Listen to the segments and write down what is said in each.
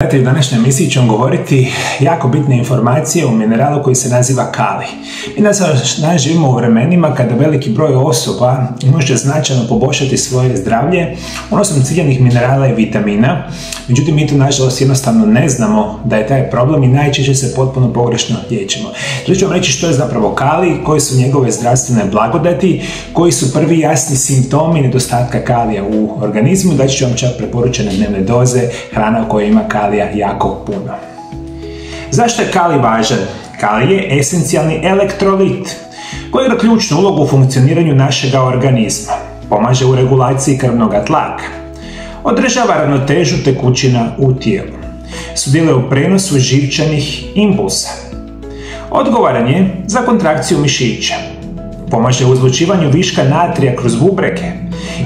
U današnjoj emisiji ću vam govoriti jako bitne informacije o mineralu koji se naziva kalij. Mi danas živimo u vremenima kada veliki broj osoba može značajno poboljšati svoje zdravlje unosom ciljanih minerala i vitamina. Međutim, mi to nažalost jednostavno ne znamo da je taj problem i najčešće se potpuno pogrešno liječimo. Želim ću vam reći što je zapravo kalij, koji su njegove zdravstvene blagodati, koji su prvi jasni simptomi nedostatka kalija u organizmu. Daći ću vam čak preporučene dnevne doze hrana u kojoj ima kalija jako puno. Zašto je kalij važan? Kalij je esencijalni elektrolit koji igra ključnu ulogu u funkcioniranju našega organizma. Pomaže u regulaciji krvnog tlaka. Održava ravnotežu tekućina u tijelu. Sudjeluje u prenosu živčanih impulsa. Odgovoran je za kontrakciju mišića. Pomaže u izlučivanju viška natrija kroz bubrege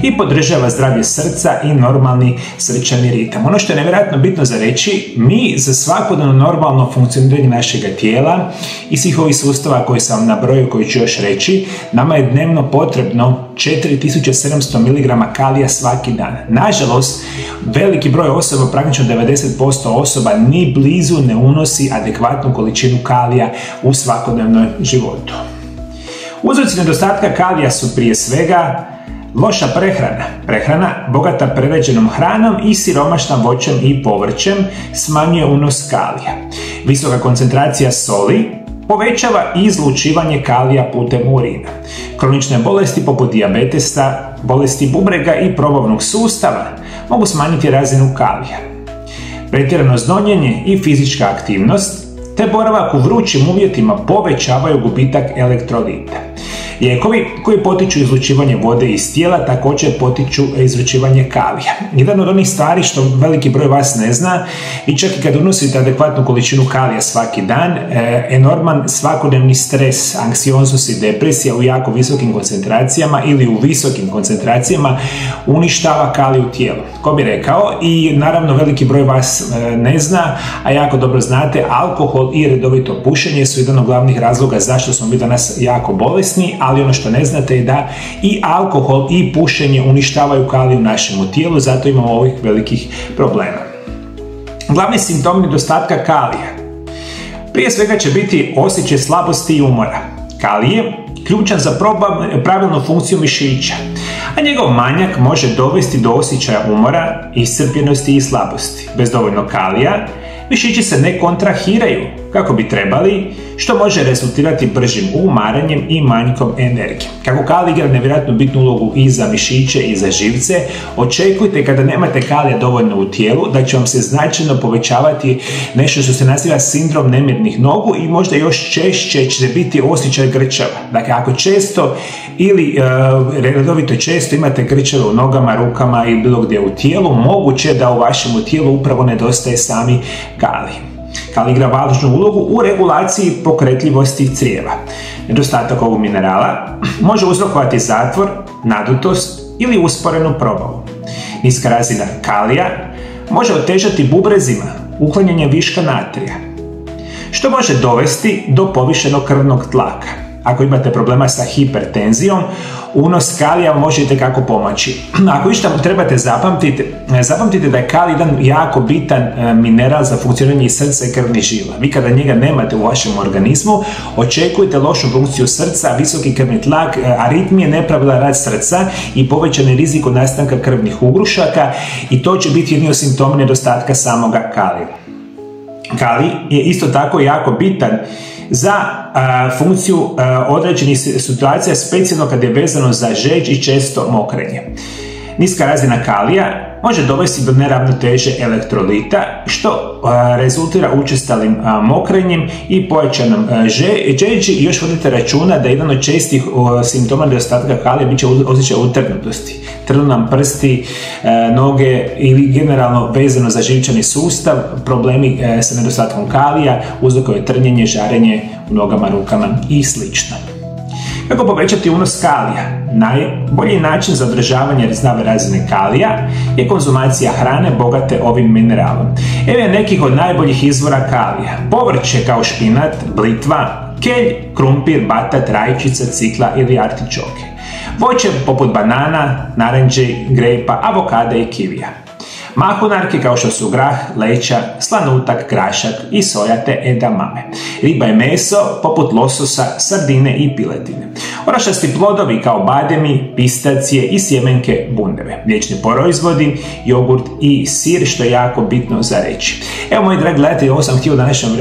i podržava zdravlje srca i normalni srčani ritam. Ono što je nevjerojatno bitno za reći, mi za svakodnevno normalno funkcioniranje našega tijela i svih ovih sustava koje sam nabrojio, koji ću još reći, nama je dnevno potrebno 4700 mg kalija svaki dan. Nažalost, veliki broj osoba, praktično 90% osoba, ni blizu ne unosi adekvatnu količinu kalija u svakodnevnom životu. Uzroci nedostatka kalija su prije svega loša prehrana bogata prerađenom hranom i siromašnom voćem i povrćem smanjuje unos kalija. Visoka koncentracija soli povećava izlučivanje kalija putem urina. Kronične bolesti poput dijabetesa, bolesti bubrega i probavnog sustava mogu smanjiti razinu kalija. Pretjerano znonjenje i fizička aktivnost te boravak u vrućim uvjetima povećavaju gubitak elektrolita. Lijekovi koji potiču izlučivanje vode iz tijela također potiču izlučivanje kalija. Jedan od onih stvari što veliki broj vas ne zna, i čak i kad unosite adekvatnu količinu kalija svaki dan, enorman svakodnevni stres, anksioznost i depresija u jako visokim koncentracijama ili u visokim koncentracijama uništava kalij u tijelu. Ko bi rekao, i naravno veliki broj vas ne zna, a jako dobro znate, alkohol i redovito pušenje su jedan od glavnih razloga zašto smo mi danas jako bolesni, ali ono što ne znate je da i alkohol i pušenje uništavaju kalij u našem tijelu, zato imamo ovih velikih problema. Glavni simptom nedostatka kalija prije svega će biti osjećaj slabosti i umora. Kalij je ključan za pravilnu funkciju mišića, a njegov manjak može dovesti do osjećaja umora, iscrpljenosti i slabosti. Bez dovoljno kalija mišići se ne kontrahiraju kako bi trebali, što može rezultirati bržim umaranjem i manjkom energije. Kako kalij igra nevjerojatno bitnu ulogu i za mišiće i za živce, očekujte kada nemate kalija dovoljno u tijelu da će vam se značajno povećavati nešto što se naziva sindrom nemirnih nogu i možda još češće će biti osjećaj grčeva. Dakle, ako često ili redovito često imate grčeve u nogama, rukama ili bilo gdje u tijelu, moguće da u vašem tijelu upravo nedostaje sami kalij. Kalij igra važnu ulogu u regulaciji pokretljivosti crijeva. Nedostatak ovog minerala može uzrokovati zatvor, nadutost ili usporenu probavu. Niska razina kalija može otežati bubrezima, uklanjanje viška natrija, što može dovesti do povišenog krvnog tlaka. Ako imate problema sa hipertenzijom, unos kalija možete kako pomoći. Ako išta trebate zapamtite da je kalij jedan jako bitan mineral za funkcioniranje srca i krvnih žila. Vi kada njega nemate u vašem organizmu, očekujete lošu funkciju srca, visoki krvni tlak, aritmije, nepravilan rad srca i povećani rizik od nastanka krvnih ugrušaka, i to će biti jedni od simptoma nedostatka samoga kalija. Kalij je isto tako jako bitan za funkciju određenih situacija, specijalno kad je vezano za žeđ i često mokrenje. Niska razina kalija može dovesti do neravnoteže elektrolita, što rezultira učestalim mokrenjem i pojačanom žeđi. I još vodite računa da jedan od čestih simptoma nedostatka kalija bit će osjećaj utrnutosti. Trnu nam prsti, noge ili generalno vezano za živčani sustav, problemi sa nedostatkom kalija, uzrokuje trnjenje, žarenje u nogama, rukama i slično. Kako povećati unos kalija? Najbolji način za održavanje zdrave razine kalija je konzumacija hrane bogate ovim mineralom. Evo je nekih od najboljih izvora kalija. Povrće kao špinat, blitva, kelj, krumpir, batat, rajčica, cikla ili artičoke. Voće poput banana, naranđe, grepa, avokada i kivija. Mahunarke kao što su grah, leća, slanutak, krašak i soja te edamame. Riba i meso poput lososa, sardine i piletine. Orašasti plodovi kao bademi, pistacije i sjemenke bundeve. Mliječni proizvodi, jogurt i sir, što je jako bitno za reći. Evo, moji dragi gledatelji, ovo sam htio u današnjoj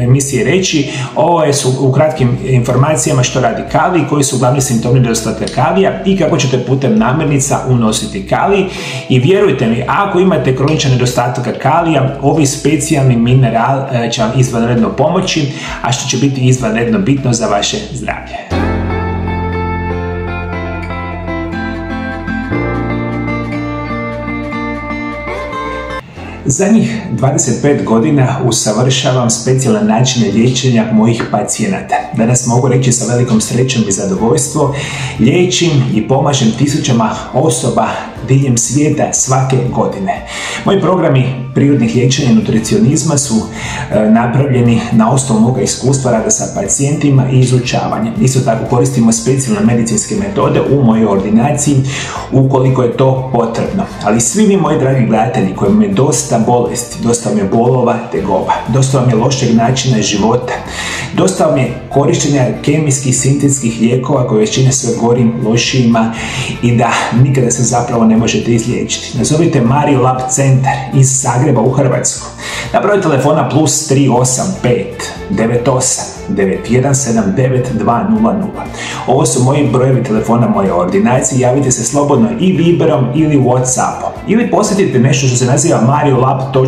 emisiji reći. Ovo su u kratkim informacijama što radi kalij, koji su glavni simptomi nedostatka kalija i kako ćete putem namirnica unositi kalij. I vjerujte mi, ako imate kroničan nedostatak kalija, ovi specijalni mineral će vam izvanredno pomoći, a što će biti izvanredno bitno za vaše zdravlje. Zadnjih 25 godina usavršavam specijalne načine liječenja mojih pacijenata. Danas mogu reći sa velikom srećom i zadovoljstvom, liječim i pomažem tisućama osoba diljem svijeta svake godine. Moji programi prirodnih liječenja i nutricionizma su napravljeni na osnovu moga iskustva rada sa pacijentima i izučavanja. Isto tako koristimo specijalne medicinske metode u mojoj ordinaciji ukoliko je to potrebno. Ali svi vi, moji dragi gledatelji, koji imaju dosta bolesti, dosta vam je bolova, tegova, dosta vam je lošeg načina života, dosta vam je korištenja kemijskih, sintetskih lijekova koje već čine sve gorim, lošijima i da nikada se zapravo ne možete izliječiti. Nazovite Mario Lab centar iz Zagreba u Hrvatsku. Na broj telefona +385 98 9179 200. Ovo su moji brojevi telefona moje ordinacije. Javite se slobodno i Viberom ili Whatsappom. Ili posjetite nešto što se naziva mariolab.hr.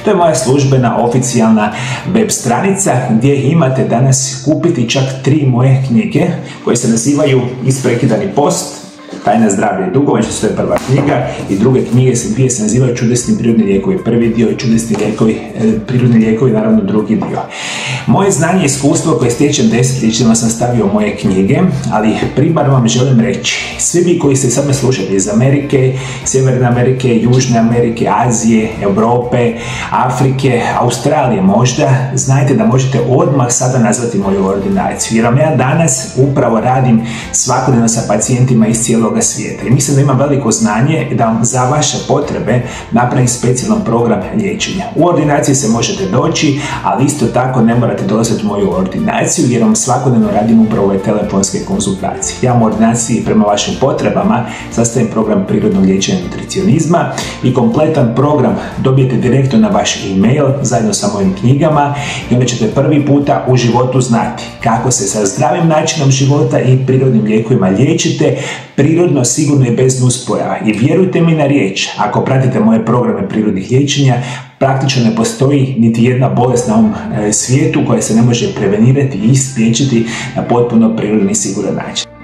To je moja službena oficijalna web stranica gdje imate danas kupiti čak 3 moje knjige koje se nazivaju Isprekidani post, Tajna zdravlja i dugovanja, što je prva knjiga, i druge knjige dvije se nazivaju Čudesni prirodni lijekovi, prvi dio, i Čudesni prirodni lijekovi, naravno drugi dio. Moje znanje i iskustvo koje stječem desetljećima sam stavio u moje knjige, ali primarno vam želim reći, svi vi koji ste sad me slušali iz Amerike, Sjeverne Amerike, Južne Amerike, Azije, Europe, Afrike, Australije možda, znajte da možete odmah sada nazvati moju ordinaciju, jer vam ja danas upravo radim svakodnevno sa pacijentima iz cijeloga svijeta i mislim da imam veliko znanje da vam za vaše potrebe napravim specijalan program liječenja. U ordinaciji se možete doći, ali isto tako ne morate dolaziti u moju ordinaciju jer vam svakodnevno radim upravo ove telefonske konzultacije. Ja u ordinaciji prema vašim potrebama sastavim program prirodnog liječenja nutricionizma i kompletan program dobijete direktno na vaš e-mail zajedno sa mojim knjigama i onda ćete prvi puta u životu znati kako se sa zdravim načinom života i prirodnim lijekovima liječite prirodno, sigurno i bez nuspojava. I vjerujte mi na riječ, ako pratite moje programe prirodnih liječenja, praktično ne postoji niti jedna bolest na ovom svijetu koja se ne može prevenirati i spriječiti na potpuno prirodni i siguran način.